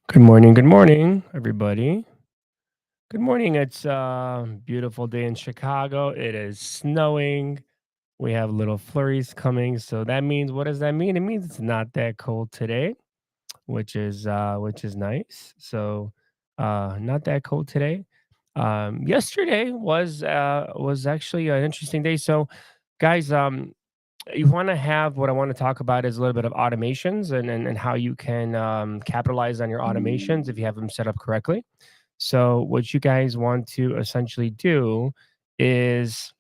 Good morning, everybody. Good morning. It's a beautiful day in Chicago. It is snowing. We have little flurries coming, so that means what does that mean? It means it's not that cold today, which is nice. So, not that cold today. Yesterday was actually an interesting day. So, guys, you want to have what I want to talk about is a little bit of automations and how you can capitalize on your automations if you have them set up correctly. So, what you guys want to essentially do is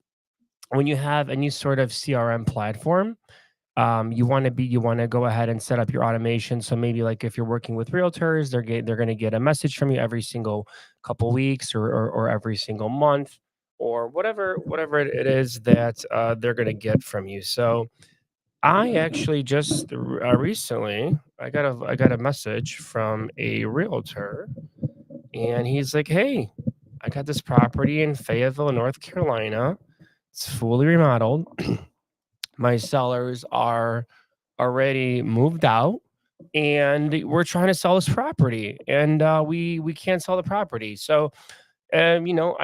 when you have any sort of CRM platform, you want to go ahead and set up your automation. So maybe like if you're working with realtors, they're going to get a message from you every single couple weeks or every single month or whatever it is that they're going to get from you. So I actually just recently I got a message from a realtor, and he's like, "Hey, I got this property in Fayetteville, North Carolina. It's fully remodeled. My sellers are already moved out, and we're trying to sell this property, and we can't sell the property. So, I know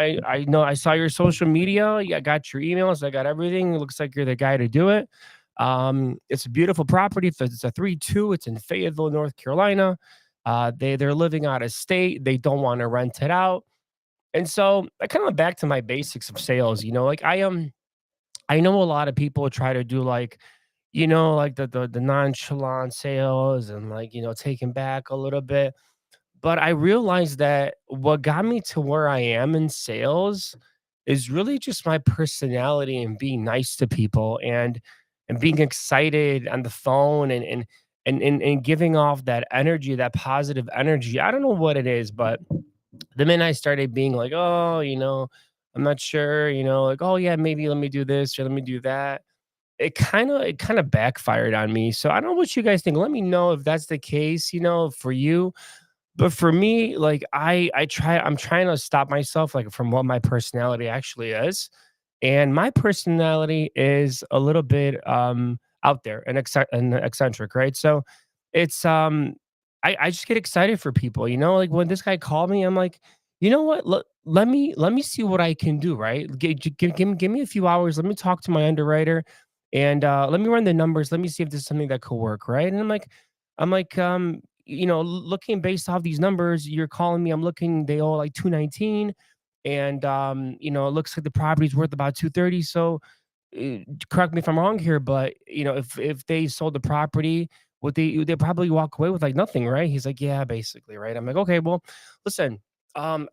I saw your social media. I got your emails. I got everything. It looks like you're the guy to do it. It's a beautiful property. It's a 3-2. It's in Fayetteville, North Carolina. They're living out of state. They don't want to rent it out, and so I kind of went back to my basics of sales. Like I know a lot of people try to do like, like the nonchalant sales and like, taking back a little bit. But I realized that what got me to where I am in sales is really just my personality and being nice to people and being excited on the phone and giving off that energy, that positive energy. I don't know what it is, but the minute I started being like, oh, I'm not sure, like, oh yeah, maybe let me do this or let me do that. It kind of backfired on me. So I don't know what you guys think. Let me know if that's the case, for you. But for me, like I'm trying to stop myself like from what my personality actually is. And my personality is a little bit out there and, and eccentric, right? So it's I just get excited for people, like when this guy called me, I'm like, you know what? Let me see what I can do, right? Give me a few hours. Let me talk to my underwriter and let me run the numbers. Let me see if this is something that could work, right? And I'm like, looking based off these numbers, you're calling me. I'm looking, they owe like 219, and it looks like the property's worth about 230. So correct me if I'm wrong here, but if they sold the property, would they probably walk away with like nothing, right? He's like, yeah, basically, right? I'm like, okay, well, listen, I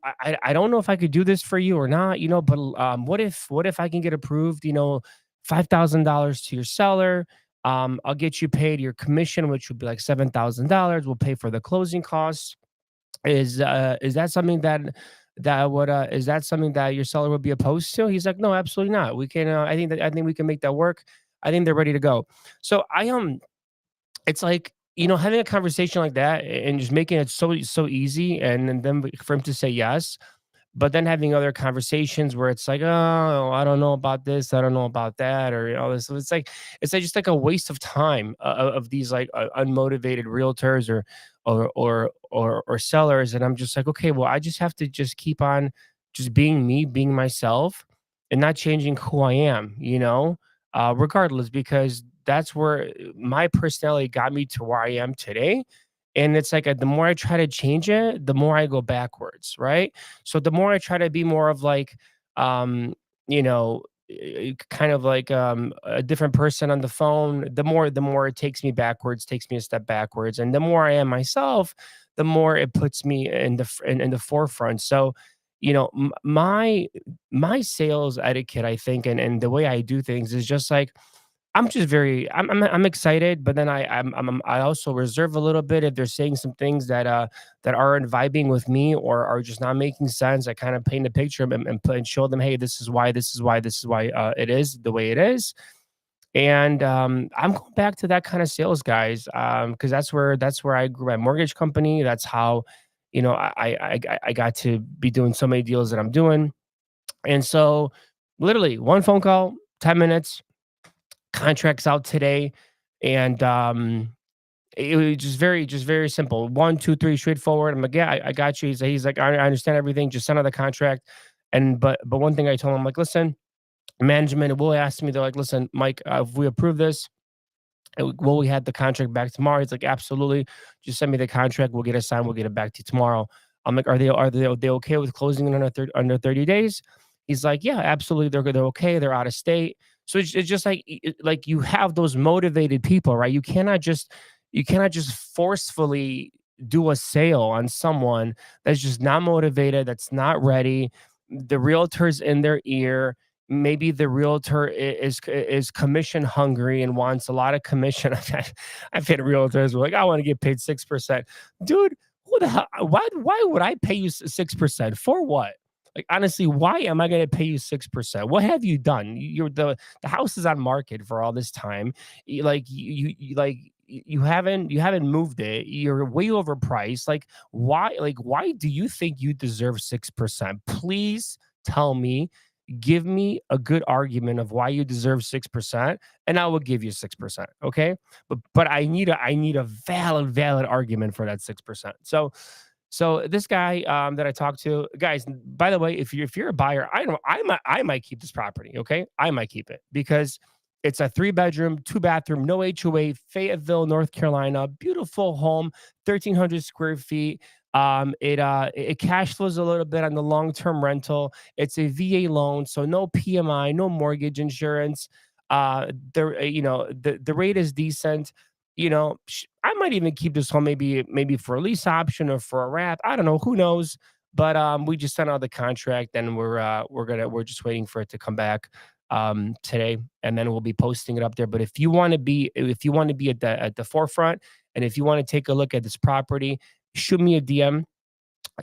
don't know if I could do this for you or not, but what if I can get approved, $5,000 to your seller. I'll get you paid your commission, which would be like $7,000. We'll pay for the closing costs. Is that something that your seller would be opposed to? He's like, no, absolutely not. We can. I think we can make that work. I think they're ready to go. So it's like having a conversation like that and just making it so easy, and then for him to say yes, but then having other conversations where it's like, oh, I don't know about this, I don't know about that, or all this. So it's like just like a waste of time of these like unmotivated realtors or sellers. And I'm just like, okay, well, I just have to just keep on just being me, being myself, and not changing who I am, regardless, because that's where my personality got me to where I am today. And it's like the more I try to change it, the more I go backwards, right? So the more I try to be more of like, um, you know, kind of like a different person on the phone, the more it takes me backwards, takes me a step backwards, and the more I am myself, the more it puts me in the forefront. So, my sales etiquette, I think, and the way I do things is just like I'm just very I'm excited, but then I also reserve a little bit if they're saying some things that aren't vibing with me or are just not making sense. I kind of paint a picture and show them, hey, this is why it is the way it is. And I'm going back to that kind of sales, guys, because that's where I grew my mortgage company. That's how I got to be doing so many deals that I'm doing. And so, literally, one phone call, 10 minutes, contracts out today, and It was just very simple. 1, 2, 3, straightforward. I'm like, "Yeah, I got you." He's like, "I understand everything. Just send out the contract." And but one thing I told him, like, "Listen, management will ask me. They're like, listen, Mike, if we approve this, will we have the contract back tomorrow?" He's like, absolutely. Just send me the contract. We'll get it signed. We'll get it back to you tomorrow. I'm like, are they okay with closing in under 30 days? He's like, yeah, absolutely. They're okay. They're out of state. So it's just like like you have those motivated people, right? You cannot just forcefully do a sale on someone that's just not motivated, that's not ready. The realtor's in their ear. Maybe the realtor is commission hungry and wants a lot of commission. I've had realtors who are like, I want to get paid 6%. Dude, who the hell? Why would I pay you 6%? For what? Like honestly, why am I going to pay you 6%? What have you done? You're the house is on market for all this time. You haven't moved it. You're way overpriced. Like why do you think you deserve 6%? Please tell me, give me a good argument of why you deserve 6%, and I will give you 6%. Okay. But I need a valid argument for that 6%. So this guy that I talked to, guys, by the way, if you're a buyer, I might keep this property. Okay. I might keep it because it's a 3 bedroom, 2 bathroom, no HOA, Fayetteville, North Carolina, beautiful home, 1,300 square feet. It cash flows a little bit on the long-term rental. It's a VA loan, so no PMI, no mortgage insurance. The rate is decent. I might even keep this home, maybe for a lease option or for a wrap. I don't know, who knows. But we just sent out the contract, and we're just waiting for it to come back today, and then we'll be posting it up there. But if you want to be at the forefront, and if you want to take a look at this property, shoot me a DM,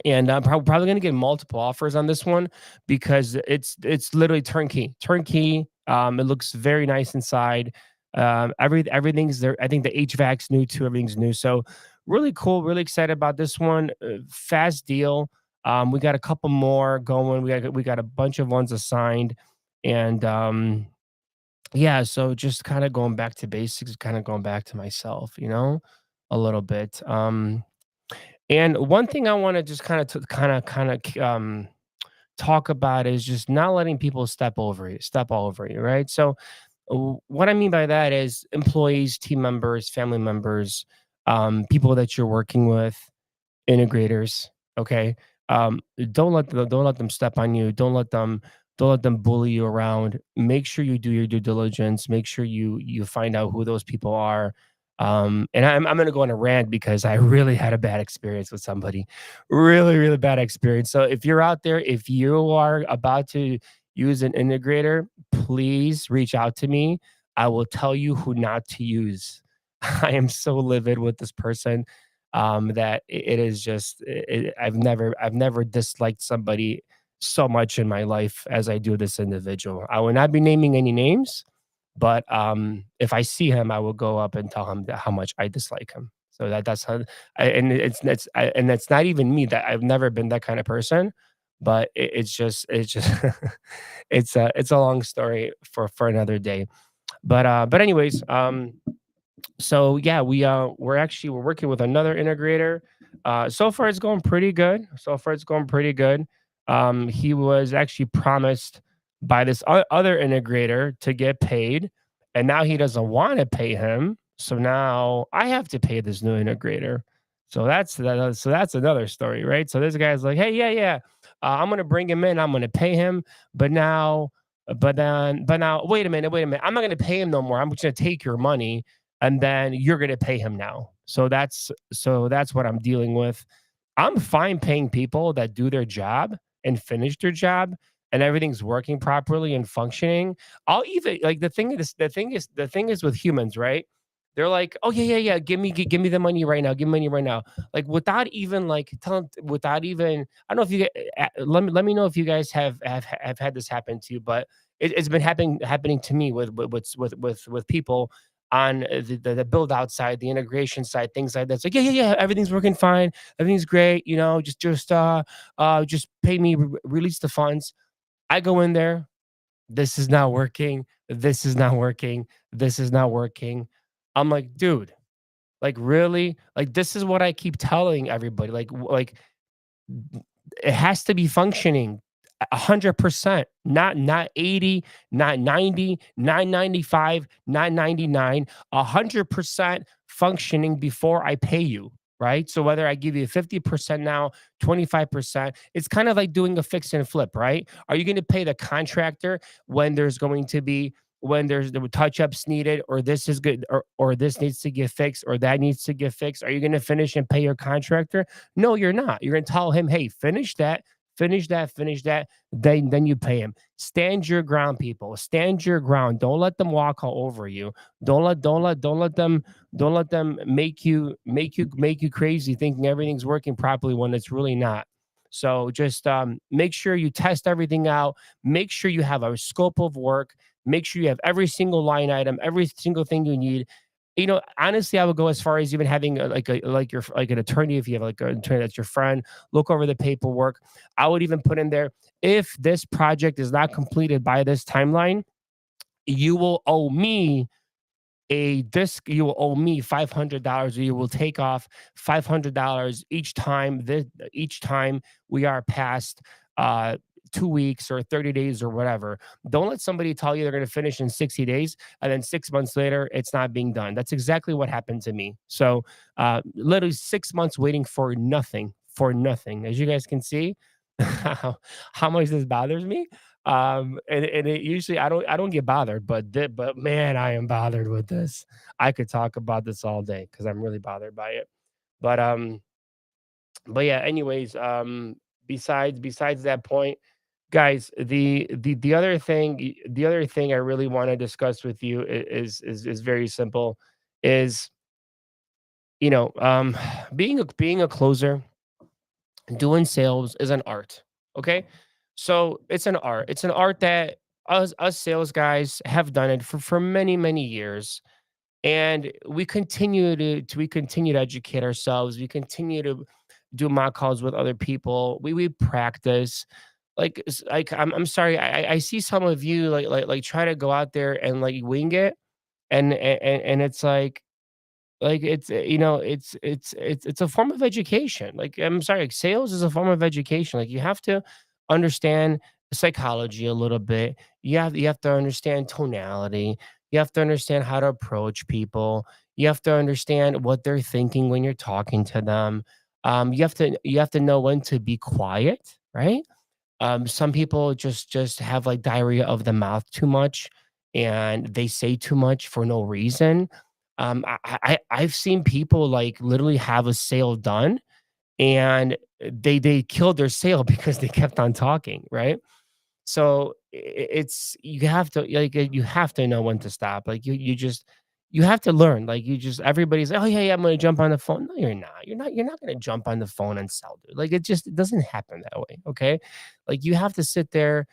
and I'm probably going to get multiple offers on this one because it's literally turnkey. Turnkey. It looks very nice inside. Everything's there. I think the HVAC's new too. Everything's new. So really cool. Really excited about this one. Fast deal. We got a couple more going. We got a bunch of ones assigned, and yeah. So just kind of going back to basics, kind of going back to myself, a little bit. And one thing I want to just kind of talk about is just not letting people step all over you, right? So what I mean by that is employees, team members, family members, people that you're working with, integrators. Okay. Don't let them step on you. Don't let them bully you around. Make sure you do your due diligence. Make sure you find out who those people are. And I'm gonna go on a rant because I really had a bad experience with somebody. Really, really bad experience. So if you're out there, if you are about to use an integrator, please reach out to me. I will tell you who not to use. I am so livid with this person, that it is just I've never disliked somebody so much in my life as I do this individual. I will not be naming any names, but if I see him, I will go up and tell him how much I dislike him. So that's how, and it's not even me, that I've never been that kind of person, but it's just it's a long story for another day. But anyways, so yeah, we're working with another integrator. So far it's going pretty good. He was actually promised by this other integrator to get paid, and now he doesn't want to pay him. So now I have to pay this new integrator. So that's another story, right? So this guy's like, hey, yeah, yeah, I'm gonna bring him in. I'm gonna pay him, but now, wait a minute. I'm not gonna pay him no more. I'm just gonna take your money, and then you're going to pay him now. So that's what I'm dealing with. I'm fine paying people that do their job and finish their job, and everything's working properly and functioning. I'll even like the thing is with humans, right? They're like, oh yeah, yeah, yeah, give me the money right now, give me money right now, like without even like telling, without even, I don't know if let me know if you guys have had this happen to you, but it's been happening to me with people on the build out side, the integration side, things like that. It's like, yeah, yeah, yeah, everything's working fine, everything's great. Just pay me, release the funds. I go in there, this is not working, this is not working, this is not working. I'm like, dude, Like, really? Like, this is what I keep telling everybody. Like, it has to be functioning 100%, not 80, not 90, not 95, not 99, 100% functioning before I pay you, right? So whether I give you 50% now, 25%, it's kind of like doing a fix and flip, right? Are you going to pay the contractor when there's going to be when there's the touch ups needed, or this is good, or this needs to get fixed, or that needs to get fixed? Are you going to finish and pay your contractor? No, you're not. You're going to tell him, hey, finish that, finish that, finish that. Then you pay him. Stand your ground, people. Stand your ground. Don't let them walk all over you. Don't let them make you crazy thinking everything's working properly when it's really not. So just make sure you test everything out. Make sure you have a scope of work. Make sure you have every single line item, every single thing you need. You know, honestly, I would go as far as even having like an attorney, if you have like an attorney that's your friend, look over the paperwork. I would even put in there, if this project is not completed by this timeline, you will owe me a disc you will owe me $500, or you will take off $500 each time we are past 2 weeks or 30 days or whatever. Don't let somebody tell you they're going to finish in 60 days and then 6 months later it's not being done. That's exactly what happened to me. So literally 6 months waiting for nothing, as you guys can see. How much this bothers me. And it usually I don't get bothered, but man, I am bothered with this. I could talk about this all day because I'm really bothered by it. But but yeah, anyways, besides that point, guys, the other thing I really want to discuss with you is very simple. Is you know, being a closer, doing sales is an art. Okay. So it's an art. It's an art that us sales guys have done it for many, many years. And we continue to educate ourselves. We continue to do mock calls with other people. We practice. I'm sorry, I see some of you like try to go out there and like wing it, and it's like, it's, it's a form of education. Like, I'm sorry, like, sales is a form of education. Like, you have to understand psychology a little bit. You have to understand tonality. You have to understand how to approach people. You have to understand what they're thinking when you're talking to them. You have to know when to be quiet, right? Some people just have like diarrhea of the mouth too much, and they say too much for no reason. I've seen people like literally have a sale done, and they killed their sale because they kept on talking, right? So it's you have to you have to know when to stop. Like you just you have to learn. Like you just everybody's like, oh yeah, yeah, I'm gonna jump on the phone. No, you're not. You're not gonna jump on the phone and sell, dude. Like it doesn't happen that way. Okay. Like you have to sit there,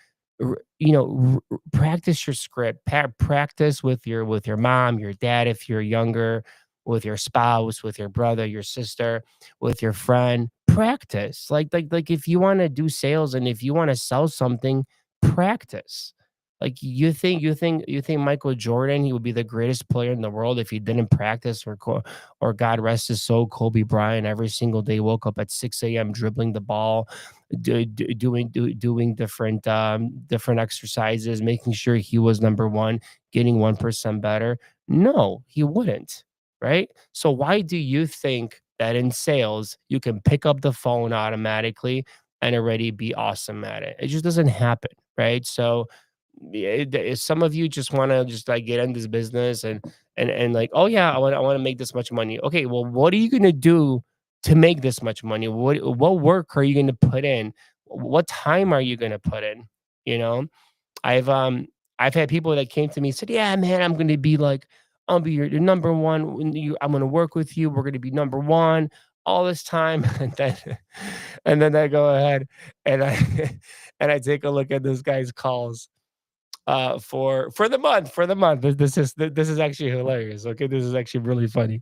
practice your script, practice with your mom, your dad if you're younger, with your spouse, with your brother, your sister, with your friend. Practice. Like if you want to do sales and if you want to sell something, practice. Like you think Michael Jordan, he would be the greatest player in the world if he didn't practice, or God rest his soul, Kobe Bryant every single day woke up at 6 a.m. dribbling the ball, doing different exercises, making sure he was number one, getting 1% better. No, he wouldn't, right? So why do you think that in sales you can pick up the phone automatically and already be awesome at it? It just doesn't happen, right? So some of you just want to just like get in this business and like, oh yeah, I want to make this much money. Okay, well, what are you gonna do to make this much money? What work are you gonna put in? What time are you gonna put in? You know, I've um I've had people that came to me and said, yeah, man, I'm gonna be like, I'll be your number one. I'm gonna work with you. We're gonna be number one all this time, and then I go ahead and I and I take a look at this guy's calls for the month. This is actually hilarious. Okay, this is actually really funny.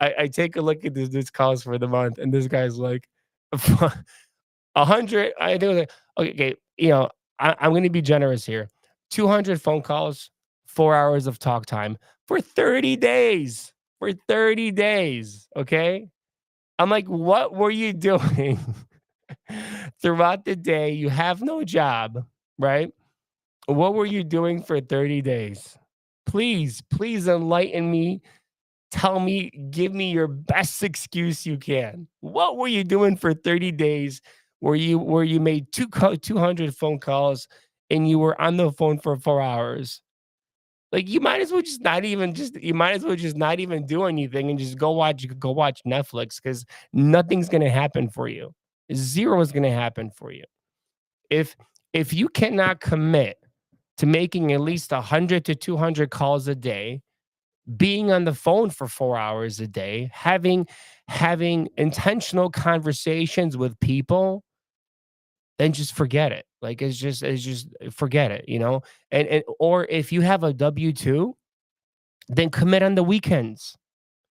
I take a look at this calls for the month, and this guy's like 100. I think it was like, okay, okay, I'm going to be generous here. 200 phone calls, 4 hours of talk time for 30 days. for 30 days. Okay. I'm like, what were you doing throughout the day? You have no job, right? What were you doing for 30 days? Please, please enlighten me. Tell me, give me your best excuse you can. What were you doing for 30 days where you made 200 phone calls and you were on the phone for 4 hours? Like, you might as well just not even just you might as well just not even do anything and just go watch Netflix, because nothing's gonna happen for you. Zero is gonna happen for you. If if you cannot commit to making at least 100 to 200 calls a day, being on the phone for 4 hours a day, having intentional conversations with people, then just forget it. Like, it's just forget it, you know? And or if you have a W-2, then commit on the weekends.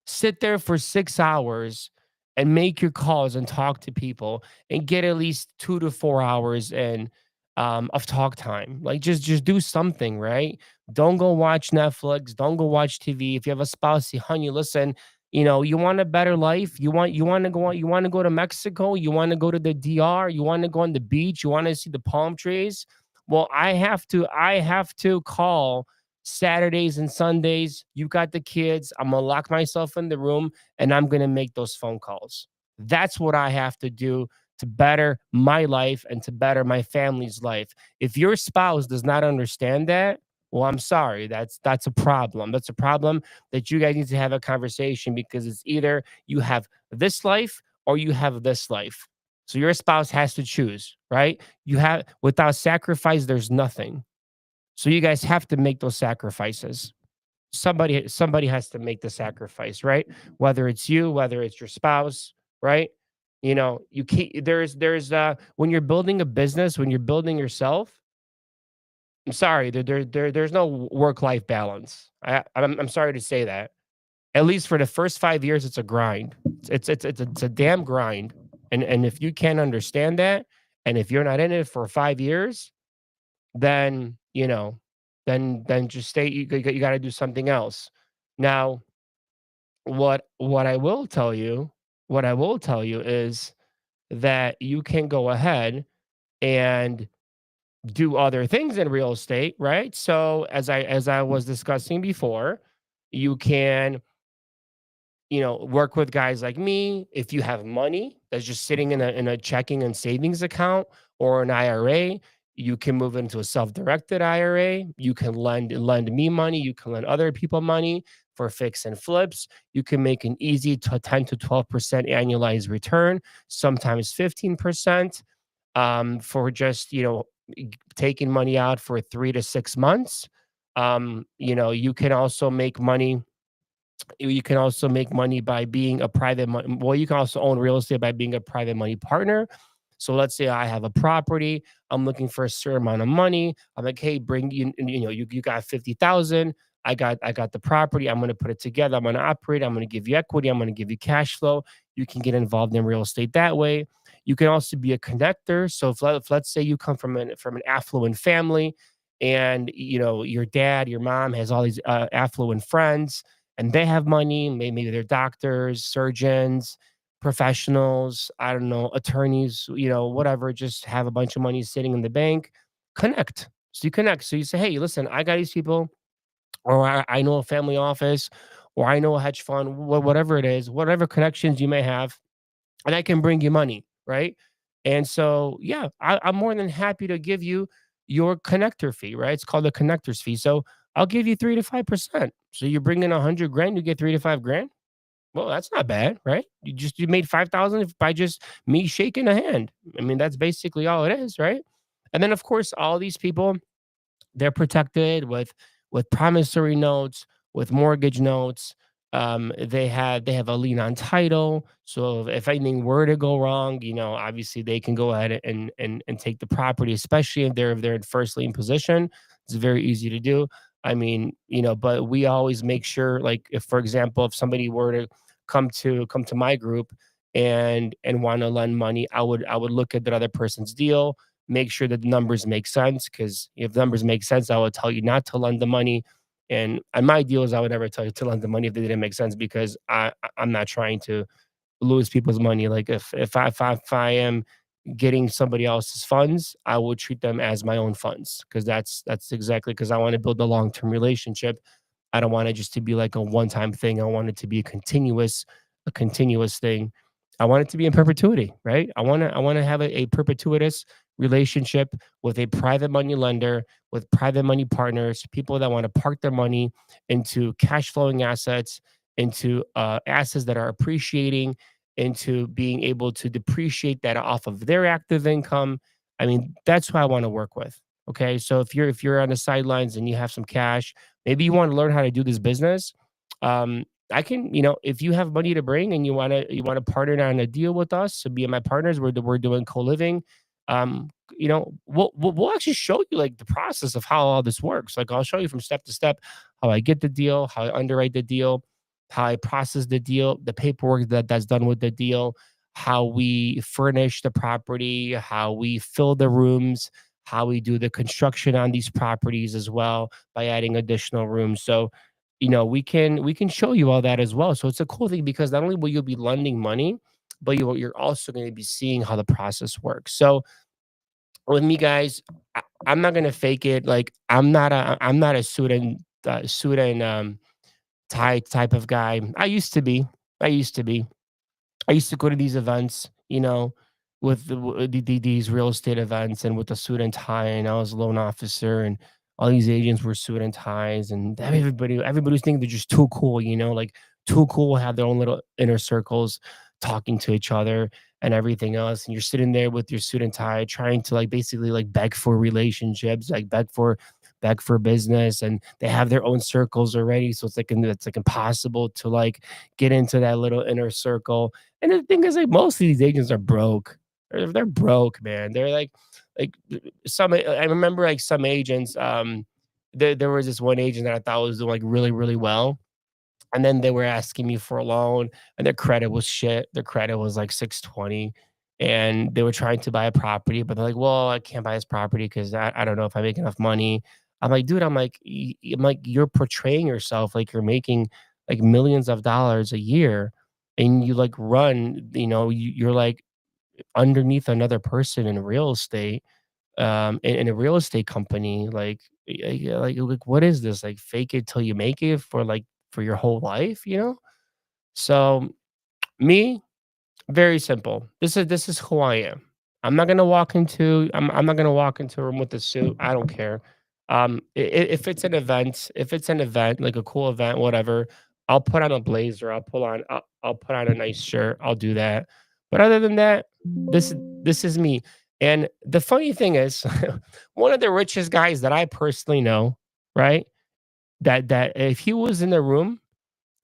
Sit there for 6 hours and make your calls and talk to people and get at least 2 to 4 hours in, of talk time. Like, just do something, right? Don't go watch Netflix, don't go watch TV. If you have a spouse, say, "Honey, listen, you know, you want a better life? You wanna go to Mexico? You wanna go to the DR? You wanna go on the beach? You wanna see the palm trees? Well, I have to call Saturdays and Sundays. You got the kids. I'm gonna lock myself in the room and I'm gonna make those phone calls. That's what I have to do to better my life and to better my family's life. If your spouse does not understand that, well, I'm sorry. That's a problem. That's a problem that you guys need to have a conversation, because it's either you have this life or you have this life. So your spouse has to choose, right? You have Without sacrifice, there's nothing. So you guys have to make those sacrifices. Somebody has to make the sacrifice, right? Whether it's you, whether it's your spouse, right? You know, you can't there's when you're building a business, when you're building yourself, I'm sorry, there's no work-life balance. I'm sorry to say that. At least for the first 5 years, it's a grind. It's a damn grind. And if you can't understand that, and if you're not in it for 5 years, then, you know, then just stay. You got to do something else. Now, what I will tell you, what I will tell you is that you can go ahead and do other things in real estate, right? So as I was discussing before, you can, you know, work with guys like me. If you have money that's just sitting in a checking and savings account or an IRA, you can move into a self-directed IRA. You can lend me money. You can lend other people money for fix and flips. You can make an easy 10 to 12% annualized return, sometimes 15%, for just, you know, taking money out for 3 to 6 months. You know, you can also make money by being a well, you can also own real estate by being a private money partner. So let's say I have a property, I'm looking for a certain amount of money. I'm like, hey, bring you know, you got 50,000. I got the property. I'm going to put it together. I'm going to operate. I'm going to give you equity. I'm going to give you cash flow. You can get involved in real estate that way. You can also be a connector. So if let's say you come from an affluent family, and you know your dad, your mom has all these affluent friends, and they have money. Maybe they're doctors, surgeons, professionals, I don't know, attorneys, you know, whatever, just have a bunch of money sitting in the bank. Connect. So you connect. So you say, hey, listen, I got these people, or I know a family office, or I know a hedge fund, whatever it is, whatever connections you may have, and I can bring you money, right? And so, yeah, I'm more than happy to give you your connector fee, right? It's called the connector's fee. So I'll give you 3 to 5%. So you bring in 100 grand, you get 3 to 5 grand. Well, that's not bad, right? You made 5,000 by just me shaking a hand. I mean, that's basically all it is, right? And then of course, all these people, they're protected with promissory notes, with mortgage notes. They have a lien on title, so if anything were to go wrong, you know, obviously they can go ahead and take the property, especially if they're in first lien position. It's very easy to do. I mean, you know, but we always make sure, like, if for example, if somebody were to come to my group and want to lend money, I would look at that other person's deal, make sure that the numbers make sense. Because if the numbers make sense, I will tell you not to lend the money. And my deal is I would never tell you to lend the money if they didn't make sense because I'm not trying to lose people's money. Like if I am getting somebody else's funds, I will treat them as my own funds because that's exactly because I want to build a long term relationship. I don't want it just to be like a one time thing. I want it to be a continuous thing. I want it to be in perpetuity, right? I want to have a perpetuitous relationship with a private money lender, with private money partners, people that want to park their money into cash flowing assets, into assets that are appreciating, into being able to depreciate that off of their active income. I mean, that's who I want to work with. Okay. So if you're on the sidelines and you have some cash, maybe you want to learn how to do this business. I can, if you have money to bring and you want to partner on a deal with us to be my partners, we're doing co-living. We'll actually show you like the process of how all this works. Like I'll show you from step to step how I get the deal, how I underwrite the deal, how I process the deal, the paperwork that's done with the deal, how we furnish the property, how we fill the rooms, how we do the construction on these properties as well by adding additional rooms. So, we can show you all that as well. So it's a cool thing because not only will you be lending money, but you're also going to be seeing how the process works. So with me, guys, I'm not going to fake it. Like I'm not a suit and tie type of guy. I used to be. I used to be. I used to go to these events, with these real estate events and with the suit and tie, and I was a loan officer, and all these agents were suit and ties, and everybody's thinking they're just too cool, like too cool, have their own little inner circles, talking to each other and everything else, and you're sitting there with your suit and tie, trying to like basically like beg for relationships, like beg for business, and they have their own circles already, so it's like impossible to like get into that little inner circle. And the thing is, like, most of these agents are broke. They're broke, man. They're some. I remember like some agents. There was this one agent that I thought was doing like really, really well, and then they were asking me for a loan, and their credit was shit. Their credit was like 620, and they were trying to buy a property, but they're like, "Well, I can't buy this property because I don't know if I make enough money." I'm like, "Dude," I'm like, "You're portraying yourself like you're making like millions of dollars a year, and you like run, you're like underneath another person in real estate, in a real estate company, like what is this? Like fake it till you make it for your whole life?" So me, very simple. This is who I am. I'm not gonna walk into a room with a suit. I don't care. If it's an event, like a cool event, whatever, I'll put on a blazer. I'll put on a nice shirt. I'll do that. But other than that, this is me. And the funny thing is, one of the richest guys that I personally know, right? That if he was in the room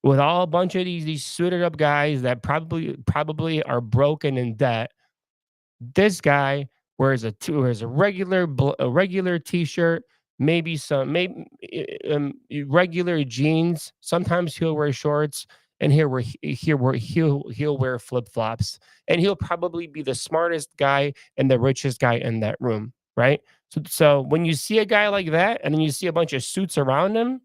with all a bunch of these suited up guys that probably are broken in debt, this guy wears a regular t-shirt, maybe regular jeans. Sometimes he'll wear shorts, and he'll wear flip-flops, and he'll probably be the smartest guy and the richest guy in that room, right? So when you see a guy like that, and then you see a bunch of suits around him,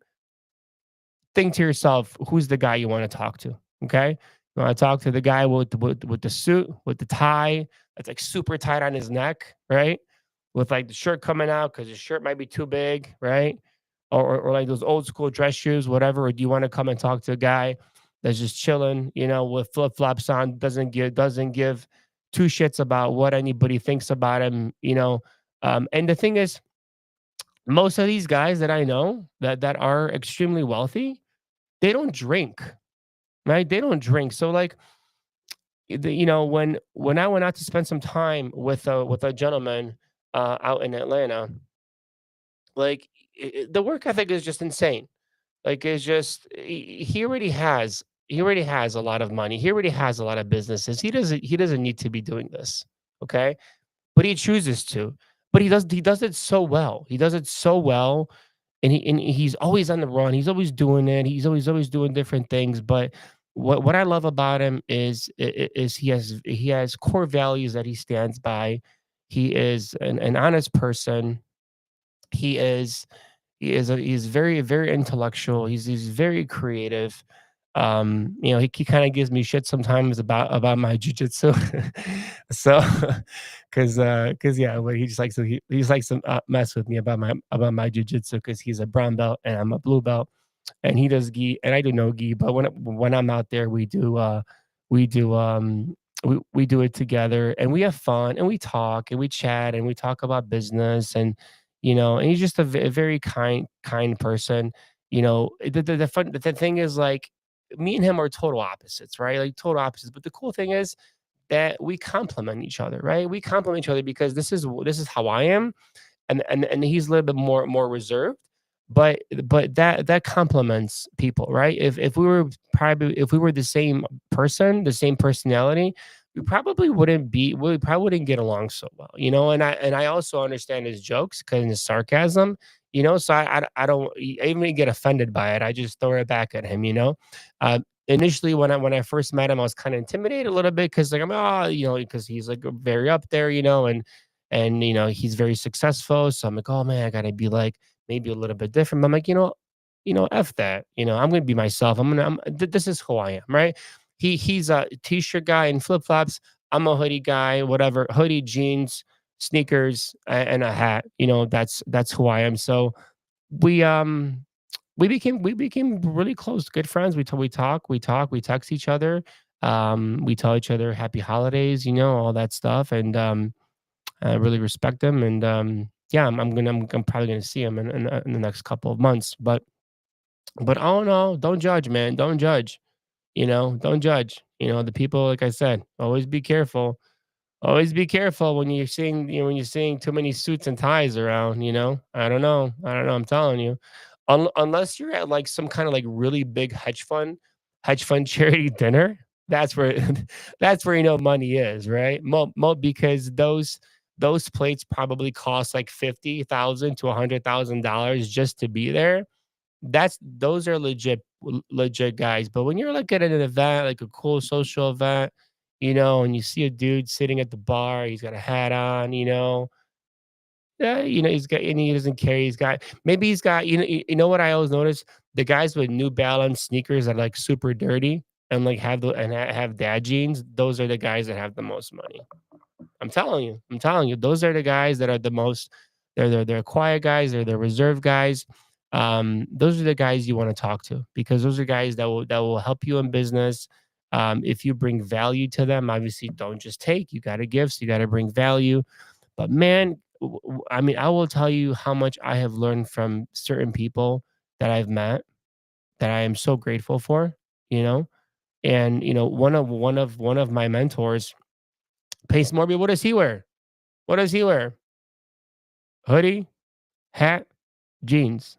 think to yourself, who's the guy you want to talk to? Okay. You want to talk to the guy with the suit, with the tie that's like super tight on his neck, right? With like the shirt coming out because his shirt might be too big, right? Or like those old school dress shoes, whatever. Or do you want to come and talk to a guy that's just chilling, with flip flops on, doesn't give two shits about what anybody thinks about him, And the thing is, most of these guys that I know that are extremely wealthy, they don't drink, right? They don't drink. So like when I went out to spend some time with a gentleman out in Atlanta, like the work ethic is just insane. Like it's just he already has a lot of money. He already has a lot of businesses. He doesn't need to be doing this. Okay, but he chooses to. But he does it so well. He does it so well, and he's always on the run. He's always doing it. He's always doing different things. But what I love about him is he has core values that he stands by. He is an honest person. He is he's very, very intellectual. He's very creative. You know, he kind of gives me shit sometimes about my jujitsu. So, cause yeah, well, he just likes to mess with me about my jujitsu because he's a brown belt and I'm a blue belt, and he does gi and I do no gi. But when I'm out there, we do we do it together and we have fun and we talk and we chat and we talk about business and and he's just a very kind person. The thing is like me and him are total opposites, right? Like total opposites. But the cool thing is that we complement each other, right? We complement each other because this is how I am, and he's a little bit more reserved, but that complements people, right? If we were probably if we were the same person, the same personality, we probably wouldn't get along so well, and I also understand his jokes because his sarcasm, so I don't I even get offended by it. I just throw it back at him, uh, initially when I first met him, I was kind of intimidated a little bit because like I'm because he's like very up there, and he's very successful. So I'm like, oh man, I gotta be like maybe a little bit different. But I'm like, f that. I'm gonna be myself. This is who I am, right? He's a t-shirt guy and flip flops. I'm a hoodie guy, whatever, hoodie, jeans, sneakers, and a hat. That's who I am. So we um we became really close, good friends. We text each other. We tell each other happy holidays, all that stuff, and I really respect him, and yeah, I'm probably gonna see him in the next couple of months. But oh no, don't judge, man. Don't judge. Don't judge. The people, like I said, always be careful. Always be careful when you're seeing when you're seeing too many suits and ties around. I don't know. I don't know. I'm telling you, unless you're at like some kind of like really big hedge fund charity dinner. That's where that's where money is, right? Because those plates probably cost like 50,000 to $100,000 just to be there. Those are legit guys. But when you're like at an event, like a cool social event, and you see a dude sitting at the bar, he's got a hat on, yeah, he's got and he doesn't care. He's got, you know what I always notice? The guys with New Balance sneakers that are like super dirty and like have dad jeans, those are the guys that have the most money. I'm telling you, those are the guys that are the most. They're quiet guys. They're the reserved guys. Those are the guys you want to talk to because those are guys that will help you in business. If you bring value to them, obviously don't just take. You got to give, so you got to bring value. But man, I mean, I will tell you how much I have learned from certain people that I've met that I am so grateful for. You know, and one of my mentors, Pace Morby. What does he wear? What does he wear? Hoodie, hat, jeans,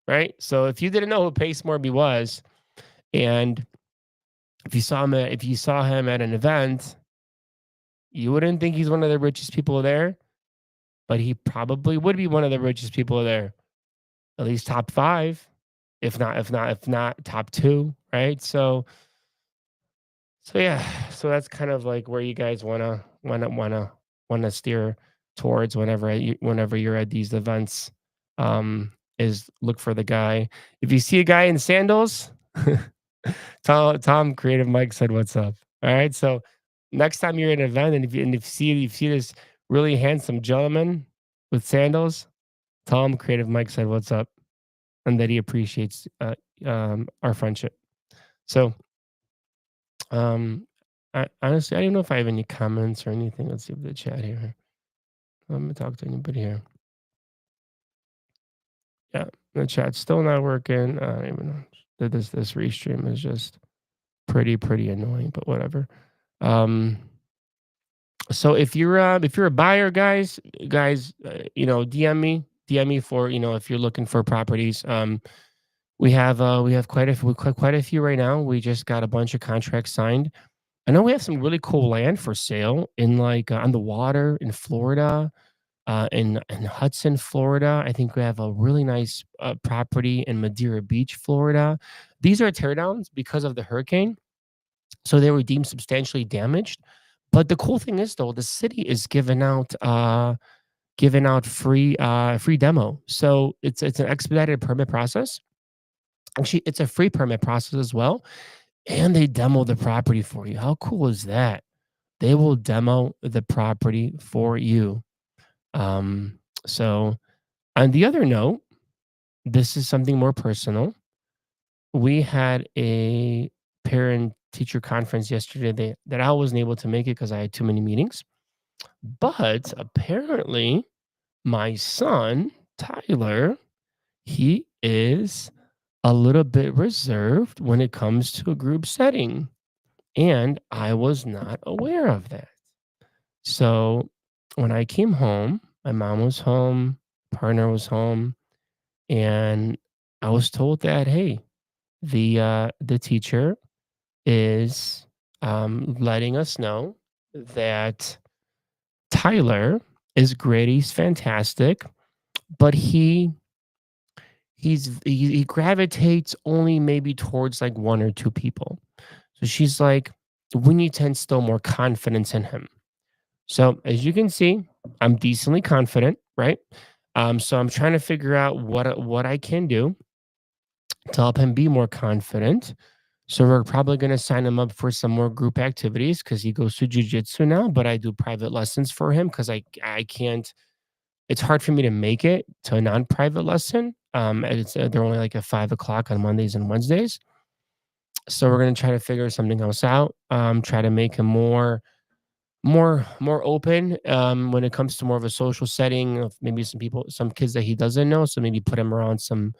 right? So if you didn't know who Pace Morby was, and if you saw him at an event, you wouldn't think he's one of the richest people there, but he probably would be one of the richest people there, at least top five, if not top two, right? So yeah, so that's kind of like where you guys wanna steer towards whenever you're at these events, is look for the guy. If you see a guy in sandals, Tom Creative Mike said, "What's up?" All right, so next time you're at an event and if you see this really handsome gentleman with sandals, Tom Creative Mike said, "What's up?" and that he appreciates our friendship. So I honestly, I don't know if I have any comments or anything. Let's see the chat here. Let me talk to anybody here. Yeah, the chat's still not working. I don't even know. This restream is just pretty annoying, but whatever. Um, so if you're a buyer, guys, DM me for if you're looking for properties. We have quite a few right now. We just got a bunch of contracts signed. I know we have some really cool land for sale in like on the water in Florida, in Hudson, Florida. I think we have a really nice property in Madeira Beach, Florida. These are teardowns because of the hurricane, so they were deemed substantially damaged. But the cool thing is, though, the city is giving out. giving out free demo. So it's an expedited permit process. Actually, it's a free permit process as well, and they demo the property for you. How cool is that? They will demo the property for you. Um, so on the other note, this is something more personal. We had a parent teacher conference yesterday that I wasn't able to make it because I had too many meetings. But apparently, my son, Tyler, he is a little bit reserved when it comes to a group setting. And I was not aware of that. So when I came home, my mom was home, partner was home, and I was told that, hey, the teacher is letting us know that Tyler is great. He's fantastic, but he gravitates only maybe towards like one or two people. So she's like, we need to instill more confidence in him. So as you can see, I'm decently confident, right? So I'm trying to figure out what I can do to help him be more confident. So we're probably going to sign him up for some more group activities because he goes to jujitsu now. But I do private lessons for him because I can't. It's hard for me to make it to a non-private lesson. And they're only like at 5 o'clock on Mondays and Wednesdays. So we're gonna try to figure something else out. Try to make him more open when it comes to more of a social setting of maybe some kids that he doesn't know. So maybe put him around some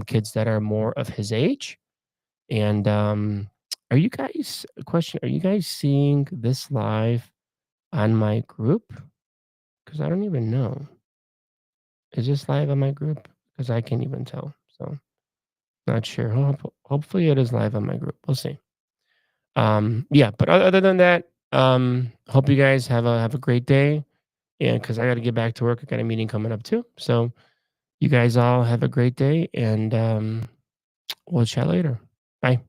kids that are more of his age. And are you guys a question? Are you guys seeing this live on my group? Because I don't even know. Is this live on my group? Because I can't even tell. So not sure. Hopefully it is live on my group. We'll see. Yeah, but other than that, hope you guys have a great day. And because I got to get back to work, I got a meeting coming up too. So you guys all have a great day, and we'll chat later. Bye.